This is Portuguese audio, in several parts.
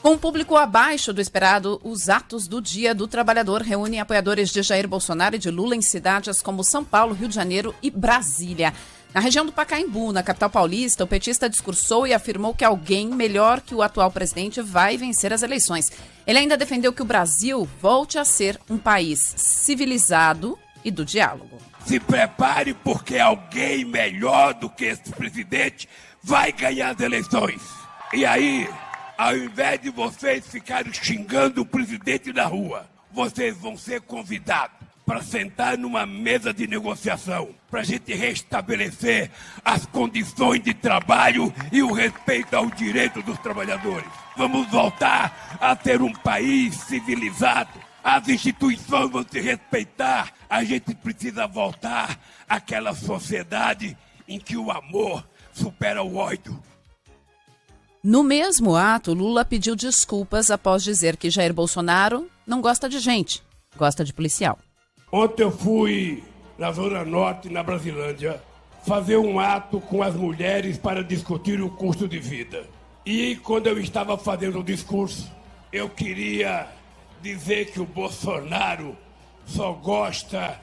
Com um público abaixo do esperado, os atos do Dia do Trabalhador reúnem apoiadores de Jair Bolsonaro e de Lula em cidades como São Paulo, Rio de Janeiro e Brasília. Na região do Pacaembu, na capital paulista, o petista discursou e afirmou que alguém melhor que o atual presidente vai vencer as eleições. Ele ainda defendeu que o Brasil volte a ser um país civilizado e do diálogo. Se prepare porque alguém melhor do que esse presidente vai ganhar as eleições. E aí, ao invés de vocês ficarem xingando o presidente na rua, vocês vão ser convidados para sentar numa mesa de negociação, para a gente restabelecer as condições de trabalho e o respeito ao direito dos trabalhadores. Vamos voltar a ter um país civilizado. As instituições vão se respeitar. A gente precisa voltar àquela sociedade em que o amor supera o ódio. No mesmo ato, Lula pediu desculpas após dizer que Jair Bolsonaro não gosta de gente, gosta de policial. Ontem eu fui na Zona Norte, na Brasilândia, fazer um ato com as mulheres para discutir o custo de vida. E quando eu estava fazendo o discurso, eu queria dizer que o Bolsonaro só gosta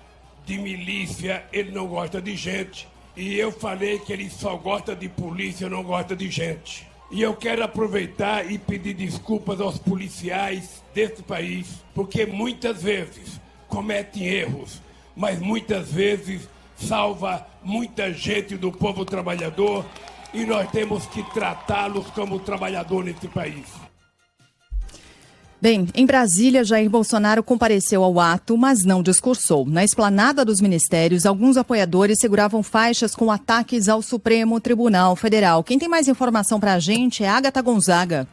de milícia, ele não gosta de gente. E eu falei que ele só gosta de polícia, não gosta de gente. E eu quero aproveitar e pedir desculpas aos policiais desse país, porque muitas vezes cometem erros, mas muitas vezes salva muita gente do povo trabalhador e nós temos que tratá-los como trabalhador nesse país. Bem, em Brasília, Jair Bolsonaro compareceu ao ato, mas não discursou. Na esplanada dos ministérios, alguns apoiadores seguravam faixas com ataques ao Supremo Tribunal Federal. Quem tem mais informação para a gente é Agatha Gonzaga.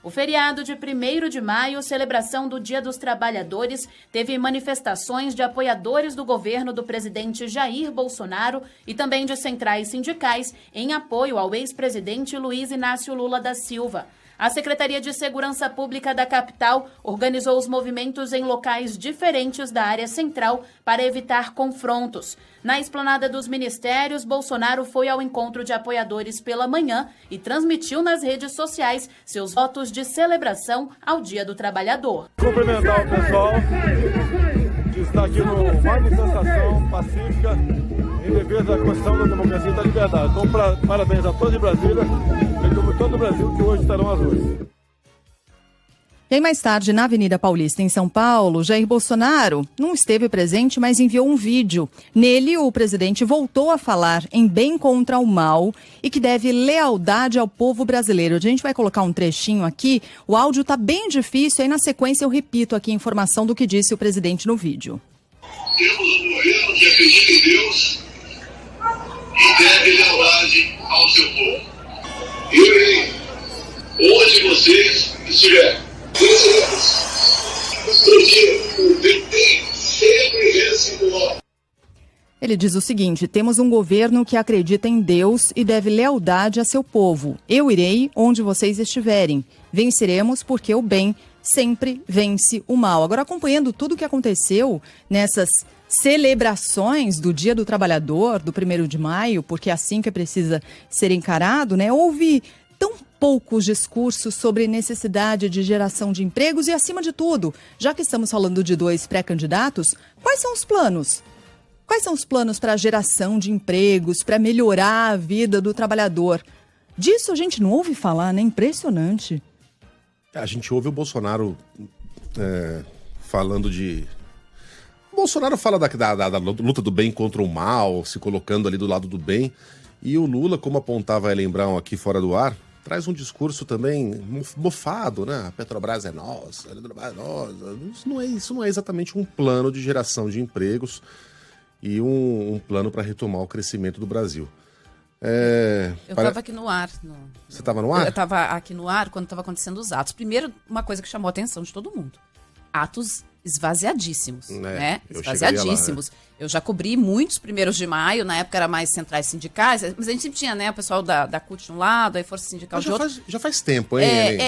O feriado de 1º de maio, celebração do Dia dos Trabalhadores, teve manifestações de apoiadores do governo do presidente Jair Bolsonaro e também de centrais sindicais em apoio ao ex-presidente Luiz Inácio Lula da Silva. A Secretaria de Segurança Pública da capital organizou os movimentos em locais diferentes da área central para evitar confrontos. Na esplanada dos ministérios, Bolsonaro foi ao encontro de apoiadores pela manhã e transmitiu nas redes sociais seus votos de celebração ao Dia do Trabalhador. Cumprimentar o pessoal que está aqui numa manifestação pacífica em defesa da Constituição, da democracia e da liberdade. Então, parabéns a todos de Brasília e como todo o Brasil que hoje estarão às ruas. E aí, mais tarde, na Avenida Paulista, em São Paulo, Jair Bolsonaro não esteve presente, mas enviou um vídeo. Nele, o presidente voltou a falar em bem contra o mal e que deve lealdade ao povo brasileiro. A gente vai colocar um trechinho aqui. O áudio está bem difícil, aí na sequência eu repito aqui a informação do que disse o presidente no vídeo. Temos um governo que acredita em Deus e deve lealdade ao seu povo. Eu irei, onde vocês estiverem. Ele diz o seguinte: temos um governo que acredita em Deus e deve lealdade a seu povo. Eu irei onde vocês estiverem. Venceremos porque o bem sempre vence o mal. Agora, acompanhando tudo o que aconteceu nessas celebrações do Dia do Trabalhador, do 1º de maio, porque é assim que precisa ser encarado, né? Houve tão poucos discursos sobre necessidade de geração de empregos e, acima de tudo, já que estamos falando de 2 pré-candidatos, quais são os planos? Quais são os planos para a geração de empregos, para melhorar a vida do trabalhador? Disso a gente não ouve falar, né? Impressionante. A gente ouve o Bolsonaro falando de... O Bolsonaro fala da luta do bem contra o mal, se colocando ali do lado do bem. E o Lula, como apontava a Ellen Brown aqui fora do ar, traz um discurso também mofado, né? A Petrobras é nossa, a Petrobras é nossa. Isso não é exatamente um plano de geração de empregos e um plano para retomar o crescimento do Brasil. Eu estava aqui no ar. Você estava no ar? Eu estava aqui no ar quando estava acontecendo os atos. Primeiro, uma coisa que chamou a atenção de todo mundo. Atos esvaziadíssimos, né? Eu Esvaziadíssimos. chegaria lá, Eu já cobri muitos 1º de maio, na época era mais centrais sindicais, mas a gente sempre tinha, né, o pessoal da CUT de um lado, aí Força Sindical Mas de outro. já faz tempo, hein?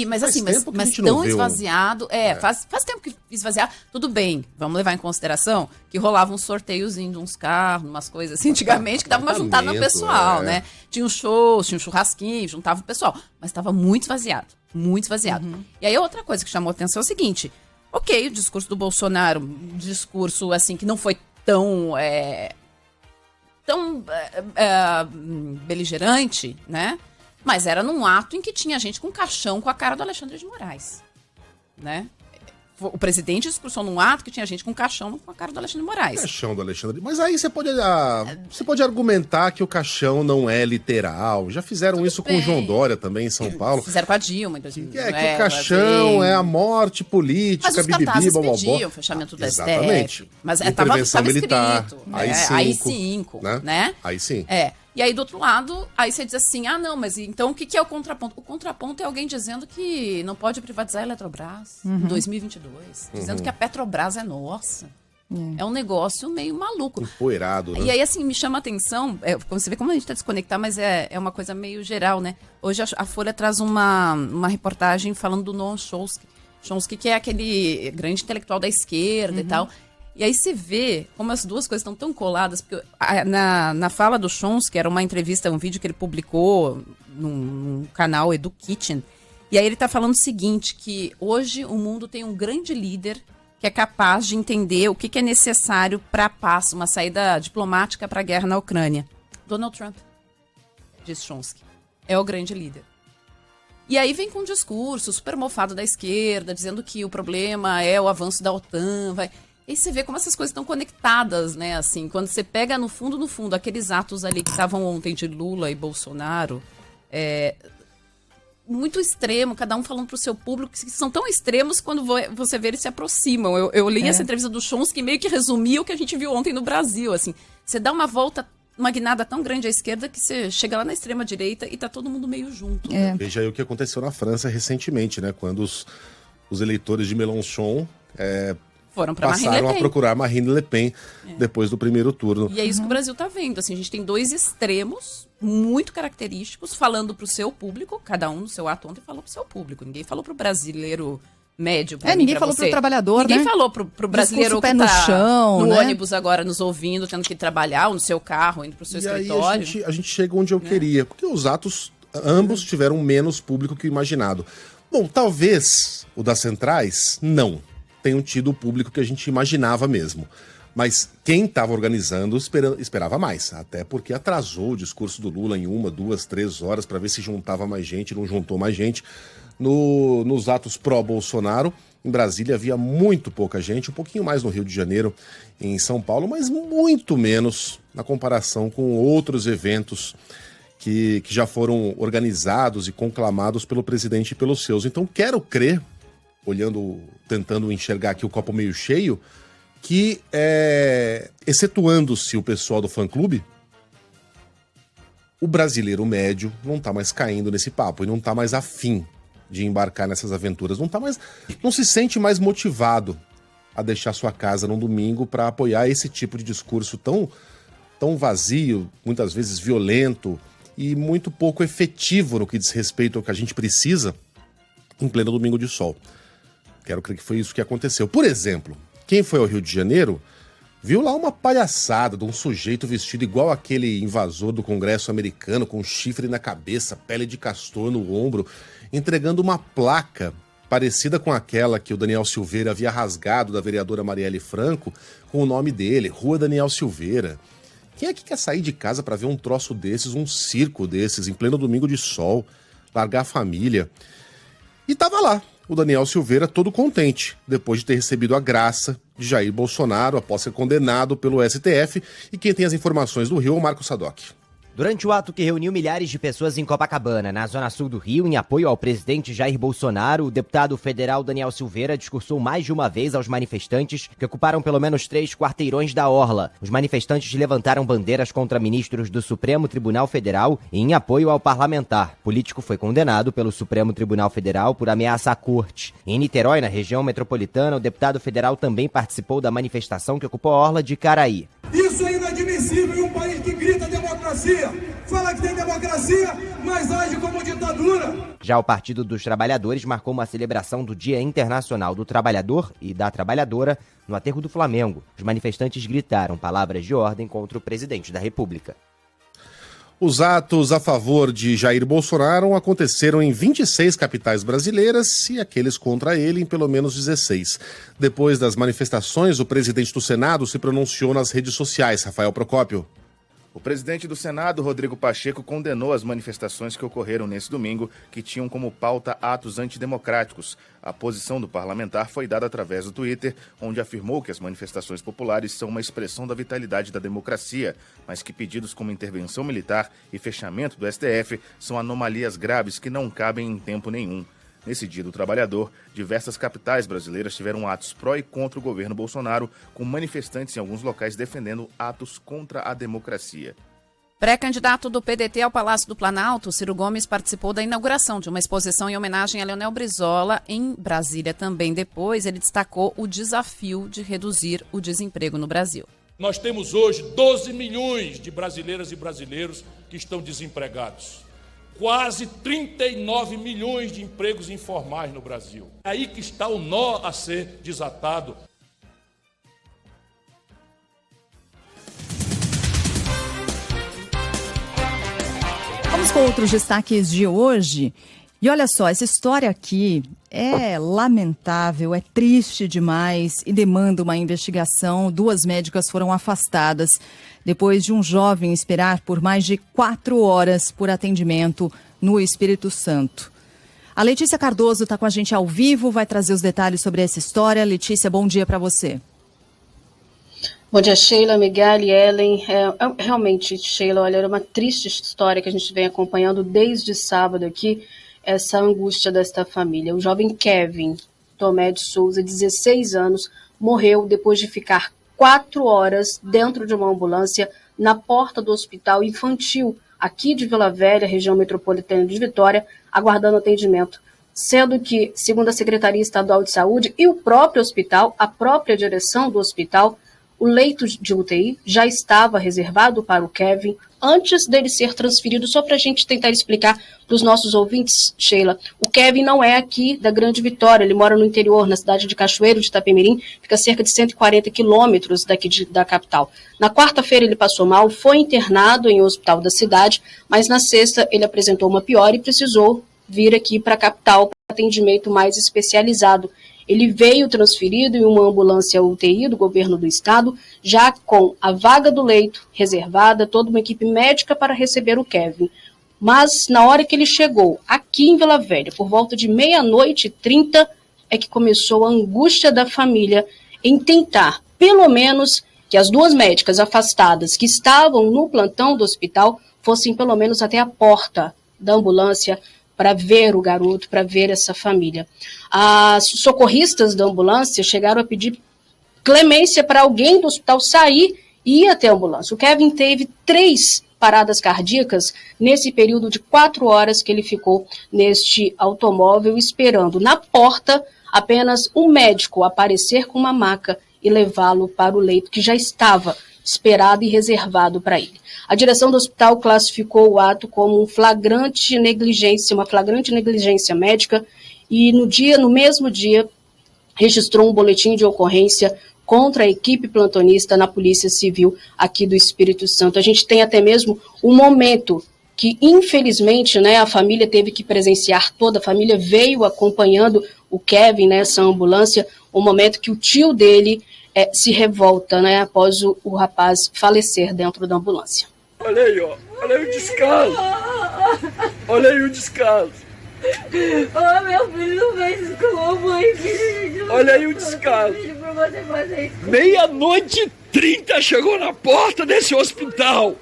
Mas Faz assim, tempo que a mas gente não tão vê esvaziado. Faz tempo que esvaziar. Tudo bem, vamos levar em consideração que rolava uns sorteiozinhos de uns carros, umas coisas assim, antigamente, que dava uma juntada no pessoal, né? Tinha um show, tinha um churrasquinho, juntava o pessoal. Mas estava muito esvaziado, muito esvaziado. E aí outra coisa que chamou a atenção é o seguinte: ok, o discurso do Bolsonaro, um discurso assim que não foi tão beligerante, né? Mas era num ato em que tinha gente com caixão com a cara do Alexandre de Moraes, né? O presidente discursou num ato que tinha gente com caixão com a cara do Alexandre de Moraes. Caixão do Alexandre. Mas aí você pode argumentar que o caixão não é literal. Já fizeram isso com o João Dória também em São Paulo. Fizeram com a Dilma em 2000. Que o caixão é a morte política, mas os cartazes pediam o fechamento do STF. Mas estava militar, escrito. AI-5, né? Aí sim. E aí, do outro lado, aí você diz assim, não, mas então o que é o contraponto? O contraponto é alguém dizendo que não pode privatizar a Eletrobras em 2022. Dizendo que a Petrobras é nossa. É um negócio meio maluco. Empoeirado, né? E aí, assim, me chama a atenção, você vê como a gente está desconectado, mas é uma coisa meio geral, né? Hoje a Folha traz uma reportagem falando do Noam Chomsky. Chomsky, que é aquele grande intelectual da esquerda e tal. E aí você vê como as duas coisas estão tão coladas, porque na fala do Chomsky, era uma entrevista, um vídeo que ele publicou num canal Edu Kitchen, e aí ele está falando o seguinte, que hoje o mundo tem um grande líder que é capaz de entender o que é necessário para a paz, uma saída diplomática para a guerra na Ucrânia. Donald Trump, diz Chomsky, é o grande líder. E aí vem com um discurso super mofado da esquerda, dizendo que o problema é o avanço da OTAN, E você vê como essas coisas estão conectadas, né? Assim, quando você pega no fundo, aqueles atos ali que estavam ontem de Lula e Bolsonaro, muito extremo, cada um falando pro seu público, que são tão extremos que quando você vê, eles se aproximam. Eu li essa entrevista do Chomsky, meio que resumia o que a gente viu ontem no Brasil, assim. Você dá uma volta, uma guinada tão grande à esquerda que você chega lá na extrema direita e tá todo mundo meio junto. Veja aí o que aconteceu na França recentemente, né? Quando os eleitores de Mélenchon passaram a procurar Marine Le Pen depois do primeiro turno. E é isso que o Brasil tá vendo. Assim, a gente tem dois extremos muito característicos falando pro seu público, cada um no seu ato ontem falou pro seu público. Ninguém falou pro brasileiro médio. Ninguém falou pro trabalhador, Ninguém falou pro brasileiro que tá chão, no né? ônibus agora nos ouvindo, tendo que trabalhar, ou no seu carro, indo pro seu escritório. Aí a gente chega onde eu queria, porque os atos, ambos tiveram menos público que o imaginado. Bom, talvez o das centrais, não tenham tido o público que a gente imaginava mesmo. Mas quem estava organizando esperava mais, até porque atrasou o discurso do Lula em 1, 2, 3 horas para ver se juntava mais gente, não juntou mais gente. Nos atos pró-Bolsonaro, em Brasília havia muito pouca gente, um pouquinho mais no Rio de Janeiro, em São Paulo, mas muito menos na comparação com outros eventos que já foram organizados e conclamados pelo presidente e pelos seus. Então quero crer, tentando enxergar aqui o copo meio cheio, que, excetuando-se o pessoal do fã-clube, o brasileiro médio não tá mais caindo nesse papo e não tá mais afim de embarcar nessas aventuras. Não se sente mais motivado a deixar sua casa num domingo para apoiar esse tipo de discurso tão vazio, muitas vezes violento e muito pouco efetivo no que diz respeito ao que a gente precisa em pleno domingo de sol. Quero crer que foi isso que aconteceu. Por exemplo, quem foi ao Rio de Janeiro viu lá uma palhaçada de um sujeito vestido igual aquele invasor do Congresso americano, com chifre na cabeça, pele de castor no ombro, entregando uma placa parecida com aquela que o Daniel Silveira havia rasgado da vereadora Marielle Franco, com o nome dele, Rua Daniel Silveira. Quem é que quer sair de casa para ver um troço desses, um circo desses, em pleno domingo de sol, largar a família? E tava lá o Daniel Silveira todo contente, depois de ter recebido a graça de Jair Bolsonaro após ser condenado pelo STF. E quem tem as informações do Rio é o Marcos Sadoc. Durante o ato que reuniu milhares de pessoas em Copacabana, na zona sul do Rio, em apoio ao presidente Jair Bolsonaro, o deputado federal Daniel Silveira discursou mais de uma vez aos manifestantes que ocuparam pelo menos 3 quarteirões da orla. Os manifestantes levantaram bandeiras contra ministros do Supremo Tribunal Federal e em apoio ao parlamentar. O político foi condenado pelo Supremo Tribunal Federal por ameaça à corte. Em Niterói, na região metropolitana, o deputado federal também participou da manifestação que ocupou a orla de Caraí. Isso é inadmissível em um país que grita democracia, fala que tem democracia, mas age como ditadura. Já o Partido dos Trabalhadores marcou uma celebração do Dia Internacional do Trabalhador e da Trabalhadora no aterro do Flamengo. Os manifestantes gritaram palavras de ordem contra o presidente da República. Os atos a favor de Jair Bolsonaro aconteceram em 26 capitais brasileiras e aqueles contra ele em pelo menos 16. Depois das manifestações, o presidente do Senado se pronunciou nas redes sociais. Rafael Procópio. O presidente do Senado, Rodrigo Pacheco, condenou as manifestações que ocorreram nesse domingo, que tinham como pauta atos antidemocráticos. A posição do parlamentar foi dada através do Twitter, onde afirmou que as manifestações populares são uma expressão da vitalidade da democracia, mas que pedidos como intervenção militar e fechamento do STF são anomalias graves que não cabem em tempo nenhum. Nesse Dia do Trabalhador, diversas capitais brasileiras tiveram atos pró e contra o governo Bolsonaro, com manifestantes em alguns locais defendendo atos contra a democracia. Pré-candidato do PDT ao Palácio do Planalto, Ciro Gomes participou da inauguração de uma exposição em homenagem a Leonel Brizola em Brasília. Também depois ele destacou o desafio de reduzir o desemprego no Brasil. Nós temos hoje 12 milhões de brasileiras e brasileiros que estão desempregados. Quase 39 milhões de empregos informais no Brasil. É aí que está o nó a ser desatado. Vamos com outros destaques de hoje. E olha só, essa história aqui é lamentável, é triste demais e demanda uma investigação. 2 médicas foram afastadas depois de um jovem esperar por mais de 4 horas por atendimento no Espírito Santo. A Letícia Cardoso está com a gente ao vivo, vai trazer os detalhes sobre essa história. Letícia, bom dia para você. Bom dia, Sheila, Miguel e Ellen. Realmente, Sheila, olha, era uma triste história que a gente vem acompanhando desde sábado aqui, essa angústia desta família. O jovem Kevin Tomé de Souza, 16 anos, morreu depois de ficar 4 horas dentro de uma ambulância na porta do hospital infantil aqui de Vila Velha, região metropolitana de Vitória, aguardando atendimento. Sendo que, segundo a Secretaria Estadual de Saúde e o próprio hospital, a própria direção do hospital, o leito de UTI já estava reservado para o Kevin antes dele ser transferido. Só para a gente tentar explicar para os nossos ouvintes, Sheila, o Kevin não é aqui da Grande Vitória, ele mora no interior, na cidade de Cachoeiro de Itapemirim, fica cerca de 140 quilômetros daqui da capital. Na quarta-feira ele passou mal, foi internado em um hospital da cidade, mas na sexta ele apresentou uma piora e precisou vir aqui para a capital para atendimento mais especializado. Ele veio transferido em uma ambulância UTI do governo do estado, já com a vaga do leito reservada, toda uma equipe médica para receber o Kevin. Mas na hora que ele chegou aqui em Vila Velha, por volta de 00:30, é que começou a angústia da família em tentar, pelo menos, que as 2 médicas afastadas que estavam no plantão do hospital fossem pelo menos até a porta da ambulância para ver o garoto, para ver essa família. As socorristas da ambulância chegaram a pedir clemência para alguém do hospital sair e ir até a ambulância. O Kevin teve 3 paradas cardíacas nesse período de 4 horas que ele ficou neste automóvel esperando na porta apenas um médico aparecer com uma maca e levá-lo para o leito que já estava esperado e reservado para ele. A direção do hospital classificou o ato como uma flagrante negligência médica e no mesmo dia registrou um boletim de ocorrência contra a equipe plantonista na Polícia Civil aqui do Espírito Santo. A gente tem até mesmo um momento que, infelizmente, a família teve que presenciar, toda a família veio acompanhando o Kevin nessa ambulância, o momento que o tio dele se revolta, após o rapaz falecer dentro da ambulância. Olha aí, ó. Olha aí o descaso. Olha aí o descaso. Oh, meu filho não fez isso com a mamãe, filho. Olha aí o descaso. 00:30 chegou na porta desse hospital.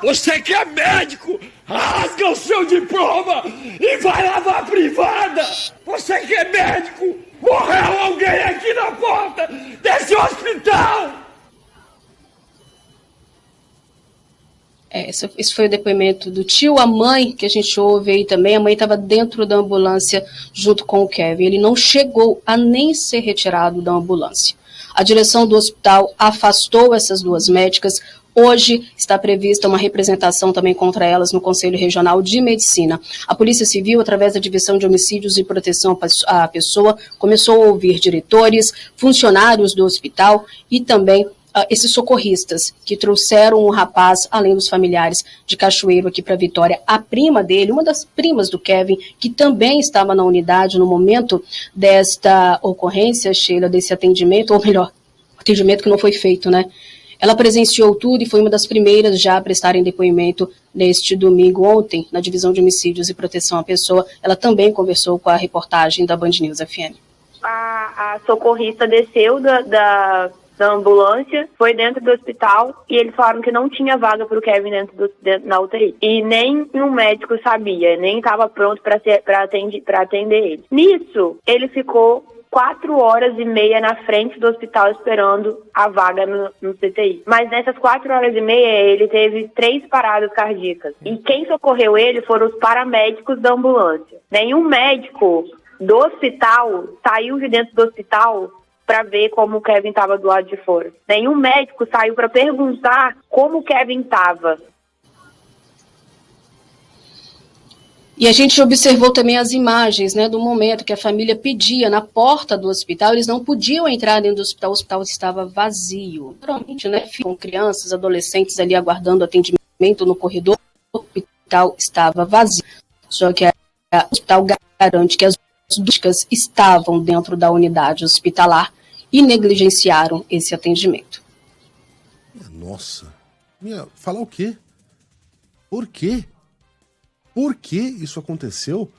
Você que é médico, rasga o seu diploma e vai lavar a privada! Você que é médico, morreu alguém aqui na porta desse hospital! Esse foi o depoimento do tio. A mãe, que a gente ouve aí também, a mãe estava dentro da ambulância junto com o Kevin. Ele não chegou a nem ser retirado da ambulância. A direção do hospital afastou essas duas médicas. Hoje está prevista uma representação também contra elas no Conselho Regional de Medicina. A Polícia Civil, através da Divisão de Homicídios e Proteção à Pessoa, começou a ouvir diretores, funcionários do hospital e também esses socorristas que trouxeram o rapaz, além dos familiares, de Cachoeiro aqui para Vitória. A prima dele, uma das primas do Kevin, que também estava na unidade no momento desta ocorrência, Sheila, desse atendimento, ou melhor, atendimento que não foi feito, né? Ela presenciou tudo e foi uma das primeiras já a prestarem depoimento neste domingo. Ontem, na Divisão de Homicídios e Proteção à Pessoa, ela também conversou com a reportagem da Band News FM. A socorrista desceu da ambulância, foi dentro do hospital e eles falaram que não tinha vaga para o Kevin dentro na UTI. E nem um médico sabia, nem estava pronto para atender ele. Nisso, ele ficou 4h30 na frente do hospital esperando a vaga no CTI. Mas nessas 4h30 ele teve 3 paradas cardíacas. E quem socorreu ele foram os paramédicos da ambulância. Nenhum médico do hospital saiu de dentro do hospital para ver como o Kevin estava do lado de fora. Nenhum médico saiu para perguntar como o Kevin estava. E a gente observou também as imagens, né, do momento que a família pedia na porta do hospital, eles não podiam entrar dentro do hospital, o hospital estava vazio. Normalmente, né, ficam crianças, adolescentes ali aguardando atendimento no corredor, o hospital estava vazio. Só que o hospital garante que as médicas estavam dentro da unidade hospitalar e negligenciaram esse atendimento. Nossa, falar o quê? Por quê? Por que isso aconteceu?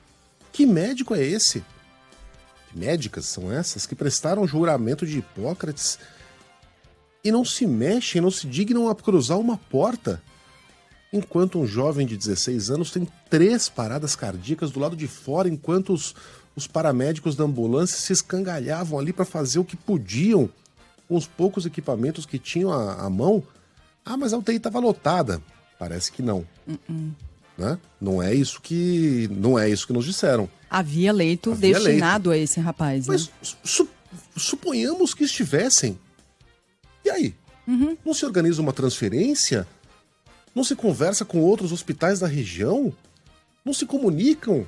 Que médico é esse? Que médicas são essas que prestaram juramento de Hipócrates e não se mexem, não se dignam a cruzar uma porta? Enquanto um jovem de 16 anos tem 3 paradas cardíacas do lado de fora, enquanto os paramédicos da ambulância se escangalhavam ali para fazer o que podiam com os poucos equipamentos que tinham à mão. Ah, mas a UTI estava lotada. Parece que não. Né? Não é isso que nos disseram. Havia leito destinado a esse rapaz. Mas né? Suponhamos que estivessem. E aí? Não se organiza uma transferência? Não se conversa com outros hospitais da região? Não se comunicam?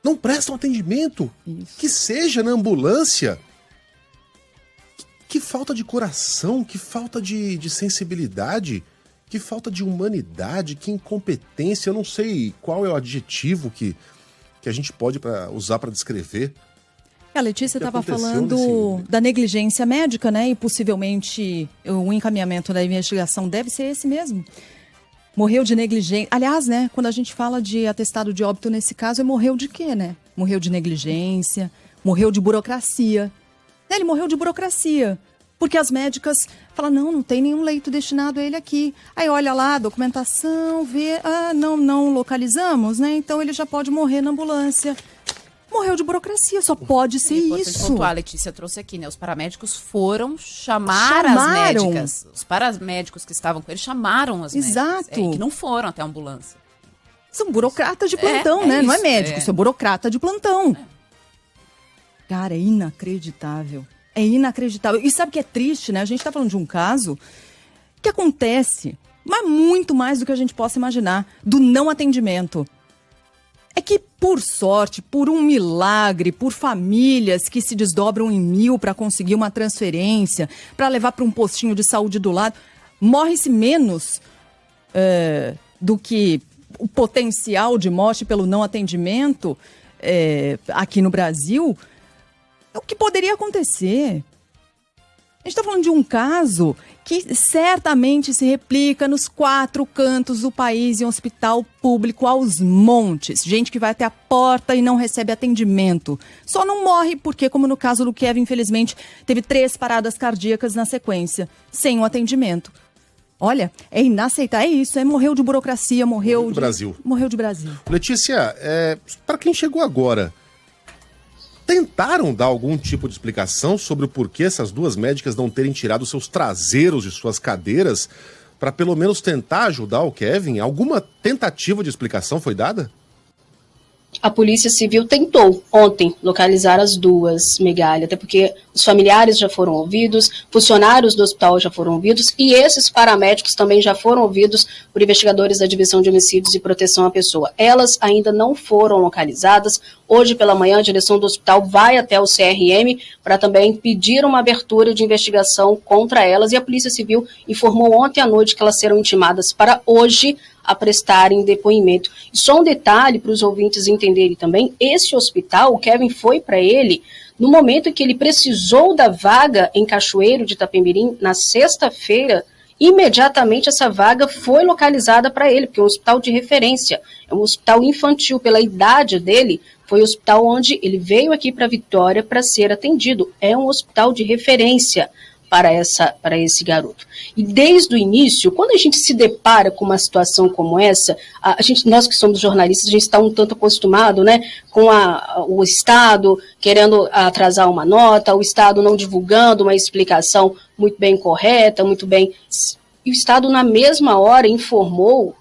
Não prestam atendimento? Isso. Que seja na ambulância? Que falta de coração, que falta de sensibilidade, que falta de humanidade, que incompetência. Eu não sei qual é o adjetivo que a gente pode usar para descrever. A Letícia estava falando da negligência médica, né? E possivelmente o encaminhamento da investigação deve ser esse mesmo. Morreu de negligência. Aliás, né? Quando a gente fala de atestado de óbito nesse caso, morreu de quê, né? Morreu de negligência, morreu de burocracia. Ele morreu de burocracia. Porque as médicas falam, não tem nenhum leito destinado a ele aqui. Aí olha lá a documentação, vê, não localizamos, né? Então ele já pode morrer na ambulância. Morreu de burocracia, só pode ser isso. Pontuar, a Letícia trouxe aqui, né? Os paramédicos foram chamar as médicas. Os paramédicos que estavam com ele chamaram as médicas. Exato. Que não foram até a ambulância. São burocratas de plantão, né? Isso, não é médico, isso é burocrata de plantão. Cara, é inacreditável. É inacreditável. E sabe o que é triste, né? A gente tá falando de um caso que acontece, mas muito mais do que a gente possa imaginar, do não atendimento. É que, por sorte, por um milagre, por famílias que se desdobram em 1000 para conseguir uma transferência, para levar para um postinho de saúde do lado, morre-se menos do que o potencial de morte pelo não atendimento aqui no Brasil. É o que poderia acontecer. A gente está falando de um caso que certamente se replica nos 4 cantos do país, em um hospital público aos montes. Gente que vai até a porta e não recebe atendimento. Só não morre porque, como no caso do Kevin, infelizmente, teve 3 paradas cardíacas na sequência, sem um atendimento. Olha, é inaceitável, é isso, morreu de burocracia, morreu de Brasil. Morreu de Brasil. Letícia, para quem chegou agora, tentaram dar algum tipo de explicação sobre o porquê essas duas médicas não terem tirado seus traseiros de suas cadeiras para pelo menos tentar ajudar o Kevin? Alguma tentativa de explicação foi dada? A Polícia Civil tentou ontem localizar as duas, Megali, até porque os familiares já foram ouvidos, funcionários do hospital já foram ouvidos e esses paramédicos também já foram ouvidos por investigadores da Divisão de Homicídios e Proteção à Pessoa. Elas ainda não foram localizadas. Hoje pela manhã a direção do hospital vai até o CRM para também pedir uma abertura de investigação contra elas e a Polícia Civil informou ontem à noite que elas serão intimadas para hoje a prestarem depoimento. E só um detalhe para os ouvintes entenderem também, esse hospital, o Kevin foi para ele no momento em que ele precisou da vaga em Cachoeiro de Itapemirim, na sexta-feira, imediatamente essa vaga foi localizada para ele, porque é um hospital de referência, é um hospital infantil, pela idade dele, foi o hospital onde ele veio aqui para Vitória para ser atendido, é um hospital de referência para esse garoto. E desde o início, quando a gente se depara com uma situação como essa, nós que somos jornalistas, a gente está um tanto acostumado, né, com o Estado querendo atrasar uma nota, o Estado não divulgando uma explicação muito bem correta, muito bem... E o Estado, na mesma hora, informou,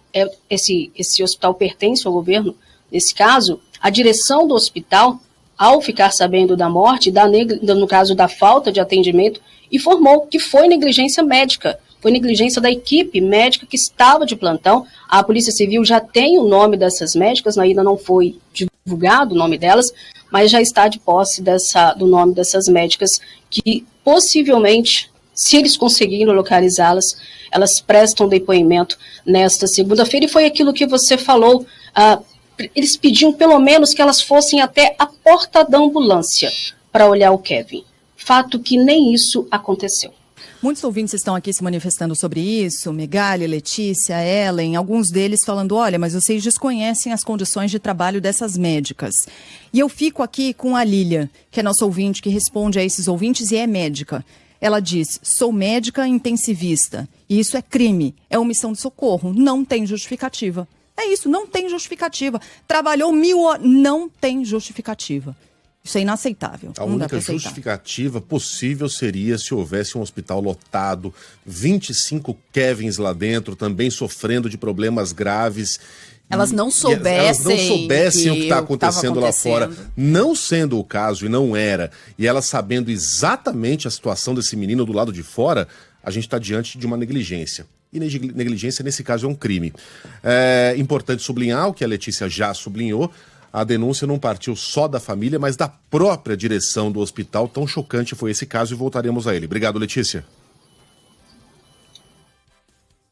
esse hospital pertence ao governo, nesse caso, a direção do hospital, ao ficar sabendo da morte, no caso da falta de atendimento, informou que foi negligência médica, foi negligência da equipe médica que estava de plantão. A Polícia Civil já tem o nome dessas médicas, ainda não foi divulgado o nome delas, mas já está de posse do nome dessas médicas que possivelmente, se eles conseguirem localizá-las, elas prestam depoimento nesta segunda-feira. E foi aquilo que você falou, eles pediam pelo menos que elas fossem até a porta da ambulância para olhar o Kevin. Fato que nem isso aconteceu. Muitos ouvintes estão aqui se manifestando sobre isso, Megali, Letícia, Ellen, alguns deles falando, olha, mas vocês desconhecem as condições de trabalho dessas médicas. E eu fico aqui com a Lília, que é nossa ouvinte, que responde a esses ouvintes e é médica. Ela diz, sou médica intensivista, e isso é crime, é omissão de socorro, não tem justificativa. É isso, não tem justificativa. Trabalhou 1000 horas, não tem justificativa. Isso é inaceitável. A única justificativa possível seria se houvesse um hospital lotado, 25 Kevins lá dentro, também sofrendo de problemas graves. Elas não soubessem o que está acontecendo lá fora, não sendo o caso, e não era, e elas sabendo exatamente a situação desse menino do lado de fora, a gente está diante de uma negligência. E negligência, nesse caso, é um crime. É importante sublinhar o que a Letícia já sublinhou. A denúncia não partiu só da família, mas da própria direção do hospital. Tão chocante foi esse caso e voltaremos a ele. Obrigado, Letícia.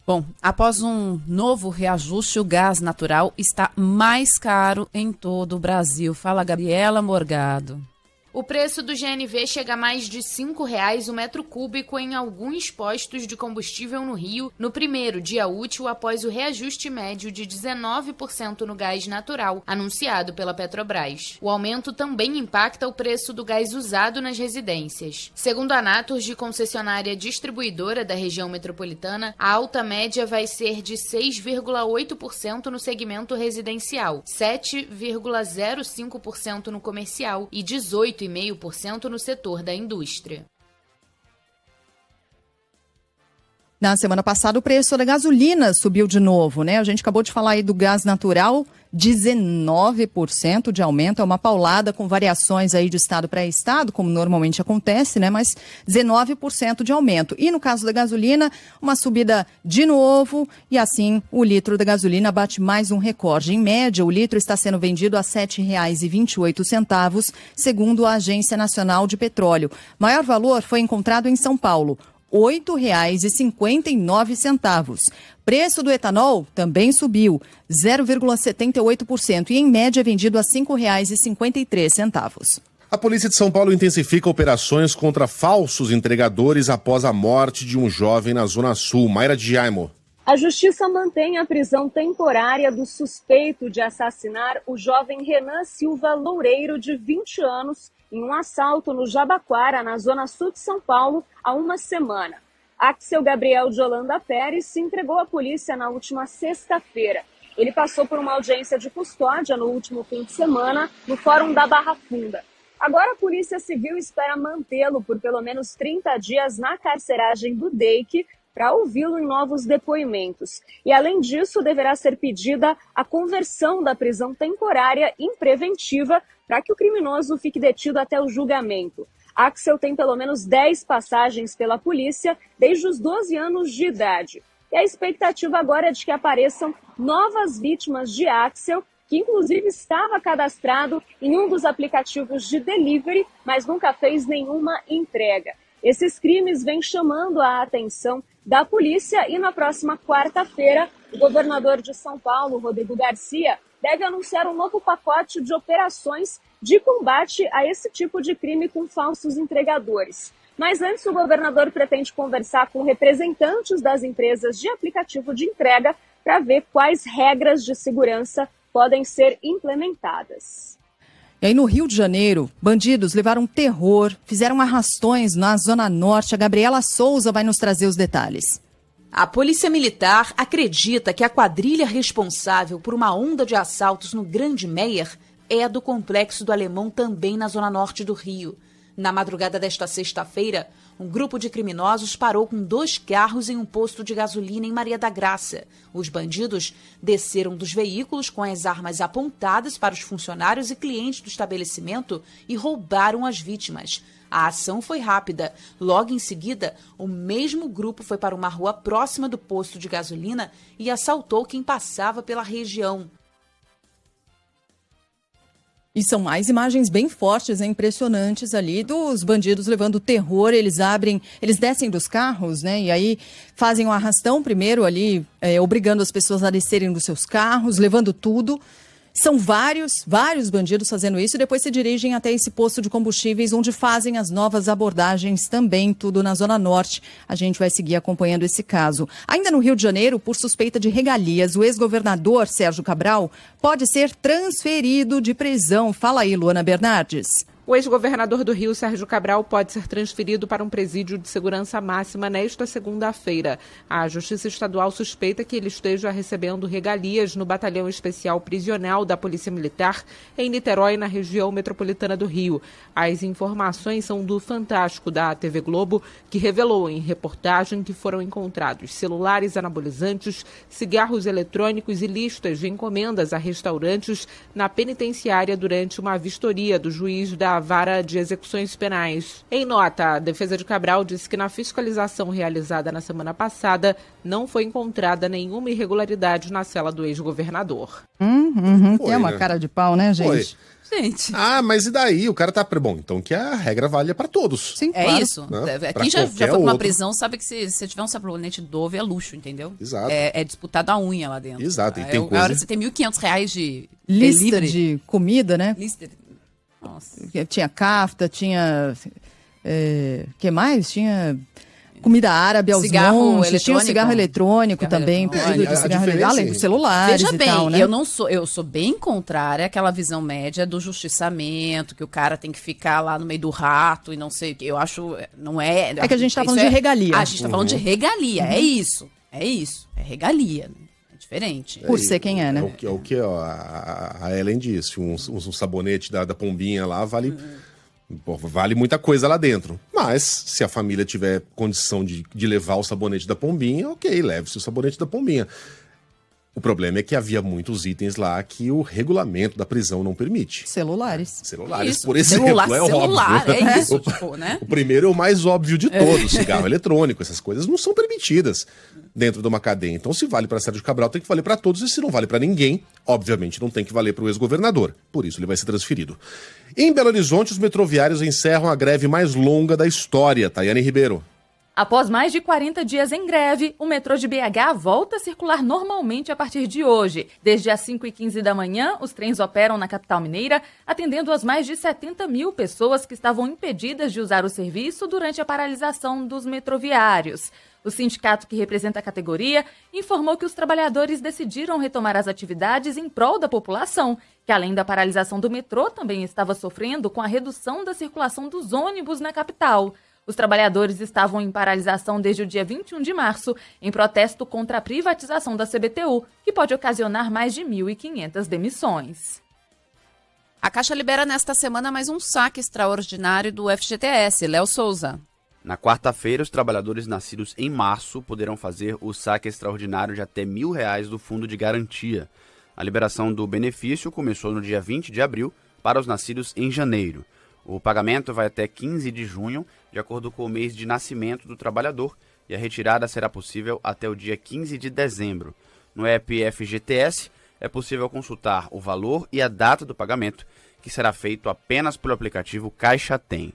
Bom, após um novo reajuste, o gás natural está mais caro em todo o Brasil. Fala, Gabriela Morgado. O preço do GNV chega a mais de R$ 5,00 o metro cúbico em alguns postos de combustível no Rio, no primeiro dia útil após o reajuste médio de 19% no gás natural, anunciado pela Petrobras. O aumento também impacta o preço do gás usado nas residências. Segundo a Naturgy, concessionária distribuidora da região metropolitana, a alta média vai ser de 6,8% no segmento residencial, 7,05% no comercial e 18,5% no setor da indústria. Na semana passada, o preço da gasolina subiu de novo, né? A gente acabou de falar aí do gás natural, 19% de aumento, é uma paulada com variações aí de estado para estado, como normalmente acontece, né? Mas 19% de aumento. E no caso da gasolina, uma subida de novo e assim o litro da gasolina bate mais um recorde. Em média, o litro está sendo vendido a R$ 7,28, segundo a Agência Nacional de Petróleo. Maior valor foi encontrado em São Paulo, R$ 8,59. Preço do etanol também subiu 0,78% e em média é vendido a R$ 5,53. A Polícia de São Paulo intensifica operações contra falsos entregadores após a morte de um jovem na Zona Sul. Mayra Djaimo. A Justiça mantém a prisão temporária do suspeito de assassinar o jovem Renan Silva Loureiro, de 20 anos, em um assalto no Jabaquara, na Zona Sul de São Paulo, há uma semana. Axel Gabriel de Holanda Pérez se entregou à polícia na última sexta-feira. Ele passou por uma audiência de custódia no último fim de semana no Fórum da Barra Funda. Agora a Polícia Civil espera mantê-lo por pelo menos 30 dias na carceragem do DEIC para ouvi-lo em novos depoimentos. E além disso, deverá ser pedida a conversão da prisão temporária em preventiva para que o criminoso fique detido até o julgamento. Axel tem pelo menos 10 passagens pela polícia desde os 12 anos de idade. E a expectativa agora é de que apareçam novas vítimas de Axel, que inclusive estava cadastrado em um dos aplicativos de delivery, mas nunca fez nenhuma entrega. Esses crimes vêm chamando a atenção da polícia e na próxima quarta-feira, o governador de São Paulo, Rodrigo Garcia, deve anunciar um novo pacote de operações de combate a esse tipo de crime com falsos entregadores. Mas antes, o governador pretende conversar com representantes das empresas de aplicativo de entrega para ver quais regras de segurança podem ser implementadas. E aí no Rio de Janeiro, bandidos levaram terror, fizeram arrastões na Zona Norte. A Gabriela Souza vai nos trazer os detalhes. A Polícia Militar acredita que a quadrilha responsável por uma onda de assaltos no Grande Meier é a do Complexo do Alemão, também na Zona Norte do Rio. Na madrugada desta sexta-feira, um grupo de criminosos parou com 2 carros em um posto de gasolina em Maria da Graça. Os bandidos desceram dos veículos com as armas apontadas para os funcionários e clientes do estabelecimento e roubaram as vítimas. A ação foi rápida. Logo em seguida, o mesmo grupo foi para uma rua próxima do posto de gasolina e assaltou quem passava pela região. E são mais imagens bem fortes e impressionantes ali dos bandidos levando terror. Eles descem dos carros, né? E aí fazem um arrastão primeiro ali, obrigando as pessoas a descerem dos seus carros, levando tudo. São vários bandidos fazendo isso e depois se dirigem até esse posto de combustíveis onde fazem as novas abordagens também, tudo na Zona Norte. A gente vai seguir acompanhando esse caso. Ainda no Rio de Janeiro, por suspeita de regalias, o ex-governador Sérgio Cabral pode ser transferido de prisão. Fala aí, Luana Bernardes. O ex-governador do Rio, Sérgio Cabral, pode ser transferido para um presídio de segurança máxima nesta segunda-feira. A Justiça Estadual suspeita que ele esteja recebendo regalias no Batalhão Especial Prisional da Polícia Militar em Niterói, na região metropolitana do Rio. As informações são do Fantástico, da TV Globo, que revelou em reportagem que foram encontrados celulares anabolizantes, cigarros eletrônicos e listas de encomendas a restaurantes na penitenciária durante uma vistoria do juiz da Vara de Execuções Penais. Em nota, a defesa de Cabral disse que na fiscalização realizada na semana passada não foi encontrada nenhuma irregularidade na cela do ex-governador. Tem uma cara de pau, né, gente? Gente. Mas e daí? O cara tá... Bom, então que a regra vale pra todos. Sim, é claro. isso. Né? Quem já foi pra uma prisão sabe que se tiver um sabonete Dove é luxo, entendeu? Exato. É disputado a unha lá dentro. Exato. E tem coisa... Agora você tem R$1.500 de lista delivery. de comida, né? Lista. Nossa. Tinha kafta, tinha... que mais? Tinha... comida árabe aos montes, tinha o cigarro eletrônico também, pedido de cigarro eletrônico, além dos celulares. Veja bem, tal, né? eu sou bem contrária àquela visão média do justiçamento, que o cara tem que ficar lá no meio do rato e não sei o que. Eu acho, não é... É que a gente tá falando de regalia. A gente tá falando de regalia, é isso. É regalia, né? Diferente. Por ser quem é, né? É o que a Ellen disse, um sabonete da Pombinha lá vale... Vale muita coisa lá dentro. Mas, se a família tiver condição de levar o sabonete da Pombinha, ok, leve-se o sabonete da Pombinha. O problema é que havia muitos itens lá que o regulamento da prisão não permite. Celulares, isso. Por exemplo, celular, óbvio. É isso, tipo, né? O primeiro é o mais óbvio de todos. Cigarro eletrônico, essas coisas não são permitidas dentro de uma cadeia. Então, se vale para Sérgio Cabral, tem que valer para todos. E se não vale para ninguém, obviamente não tem que valer para o ex-governador. Por isso, ele vai ser transferido. Em Belo Horizonte, os metroviários encerram a greve mais longa da história. Tayane Ribeiro. Após mais de 40 dias em greve, o metrô de BH volta a circular normalmente a partir de hoje. Desde as 5h15 da manhã, os trens operam na capital mineira, atendendo as mais de 70 mil pessoas que estavam impedidas de usar o serviço durante a paralisação dos metroviários. O sindicato que representa a categoria informou que os trabalhadores decidiram retomar as atividades em prol da população, que além da paralisação do metrô também estava sofrendo com a redução da circulação dos ônibus na capital. Os trabalhadores estavam em paralisação desde o dia 21 de março, em protesto contra a privatização da CBTU, que pode ocasionar mais de 1.500 demissões. A Caixa libera nesta semana mais um saque extraordinário do FGTS. Léo Souza. Na quarta-feira, os trabalhadores nascidos em março poderão fazer o saque extraordinário de até R$1.000 do Fundo de Garantia. A liberação do benefício começou no dia 20 de abril para os nascidos em janeiro. O pagamento vai até 15 de junho, de acordo com o mês de nascimento do trabalhador, e a retirada será possível até o dia 15 de dezembro. No app FGTS, é possível consultar o valor e a data do pagamento, que será feito apenas pelo aplicativo Caixa Tem.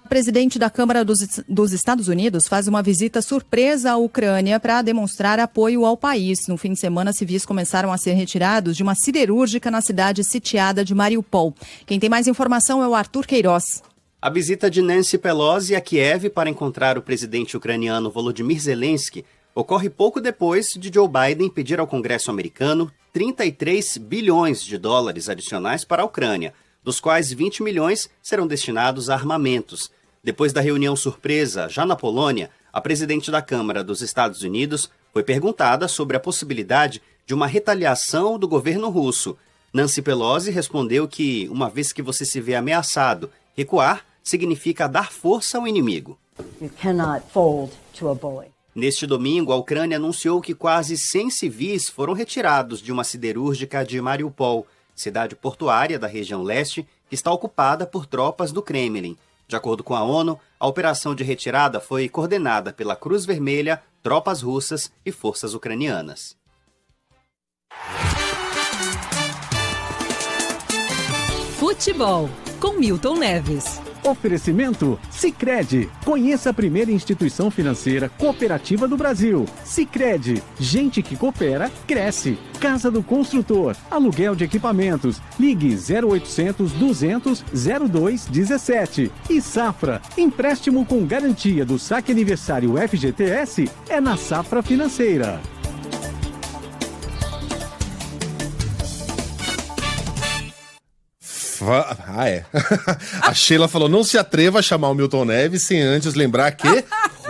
O presidente da Câmara dos Estados Unidos faz uma visita surpresa à Ucrânia para demonstrar apoio ao país. No fim de semana, civis começaram a ser retirados de uma siderúrgica na cidade sitiada de Mariupol. Quem tem mais informação é o Arthur Queiroz. A visita de Nancy Pelosi a Kiev para encontrar o presidente ucraniano Volodymyr Zelensky ocorre pouco depois de Joe Biden pedir ao Congresso americano 33 bilhões de dólares adicionais para a Ucrânia, dos quais 20 milhões serão destinados a armamentos. Depois da reunião surpresa, já na Polônia, a presidente da Câmara dos Estados Unidos foi perguntada sobre a possibilidade de uma retaliação do governo russo. Nancy Pelosi respondeu que, uma vez que você se vê ameaçado, recuar significa dar força ao inimigo. You cannot fold to a bully. Neste domingo, a Ucrânia anunciou que quase 100 civis foram retirados de uma siderúrgica de Mariupol, cidade portuária da região leste, que está ocupada por tropas do Kremlin. De acordo com a ONU, a operação de retirada foi coordenada pela Cruz Vermelha, tropas russas e forças ucranianas. Futebol, com Milton Neves. Oferecimento Sicredi. Conheça a primeira instituição financeira cooperativa do Brasil. Sicredi. Gente que coopera, cresce. Casa do Construtor. Aluguel de equipamentos. Ligue 0800 200 0217. E Safra. Empréstimo com garantia do saque aniversário FGTS é na Safra Financeira. A Sheila falou, não se atreva a chamar o Milton Neves sem antes lembrar que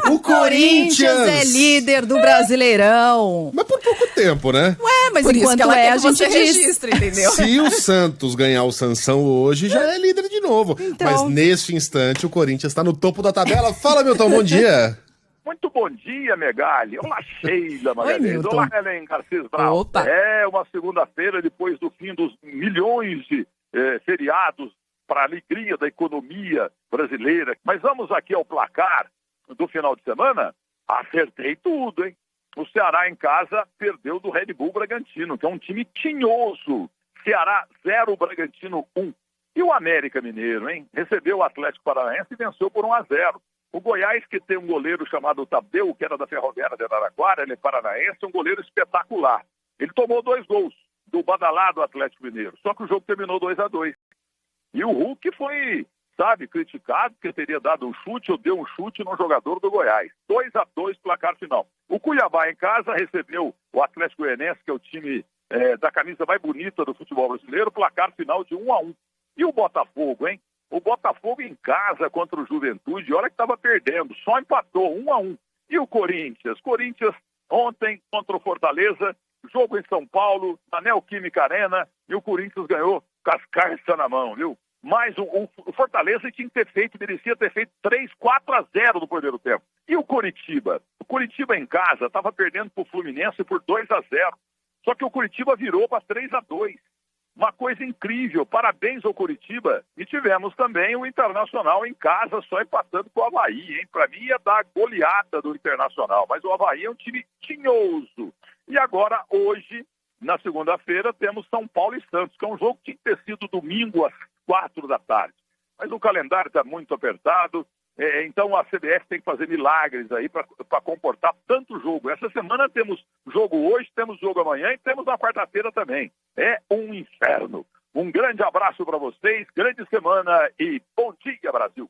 o Corinthians é líder do Brasileirão. Mas por pouco tempo, né? Ué, mas por enquanto a gente registra, entendeu? Se o Santos ganhar o Sansão hoje, já é líder de novo. Então... Mas neste instante, o Corinthians está no topo da tabela. Fala, Milton, bom dia. Muito bom dia, Megali. Olá, Sheila Magalhães. Olá, Helen Garcês Brau. Opa. É uma segunda-feira depois do fim dos milhões de feriados para a alegria da economia brasileira. Mas vamos aqui ao placar do final de semana. Acertei tudo, hein? O Ceará em casa perdeu do Red Bull Bragantino, que é um time tinhoso. Ceará 0, Bragantino 1. E o América Mineiro, hein? Recebeu o Atlético Paranaense e venceu por 1-0. O Goiás, que tem um goleiro chamado Tadeu, que era da Ferroviária de Araraquara, ele é paranaense, um goleiro espetacular. Ele tomou 2 gols do badalado Atlético Mineiro, só que o jogo terminou 2-2. E o Hulk foi, criticado porque teria dado um chute ou deu um chute no jogador do Goiás. 2-2 placar final. O Cuiabá em casa recebeu o Atlético Goianiense, que é o time da camisa mais bonita do futebol brasileiro, placar final de 1-1. E o Botafogo, hein? O Botafogo em casa contra o Juventude, olha que estava perdendo, só empatou 1-1. E o Corinthians? Corinthians ontem contra o Fortaleza, jogo em São Paulo, na Neoquímica Arena, e o Corinthians ganhou com as cartas na mão, viu? Mas o Fortaleza tinha que ter feito, merecia ter feito 3-4-0 no primeiro tempo. E o Coritiba? O Coritiba em casa estava perdendo para o Fluminense por 2-0. Só que o Coritiba virou para 3-2. Uma coisa incrível, parabéns ao Coritiba. E tivemos também o Internacional em casa, só empatando com o Avaí, hein? Para mim ia dar goleada do Internacional, mas o Avaí é um time tinhoso. E agora, hoje, na segunda-feira, temos São Paulo e Santos, que é um jogo que tinha que ter sido domingo às 4 da tarde. Mas o calendário está muito apertado, então a CBF tem que fazer milagres aí para comportar tanto jogo. Essa semana temos jogo hoje, temos jogo amanhã e temos na quarta-feira também. É um inferno. Um grande abraço para vocês, grande semana e bom dia, Brasil!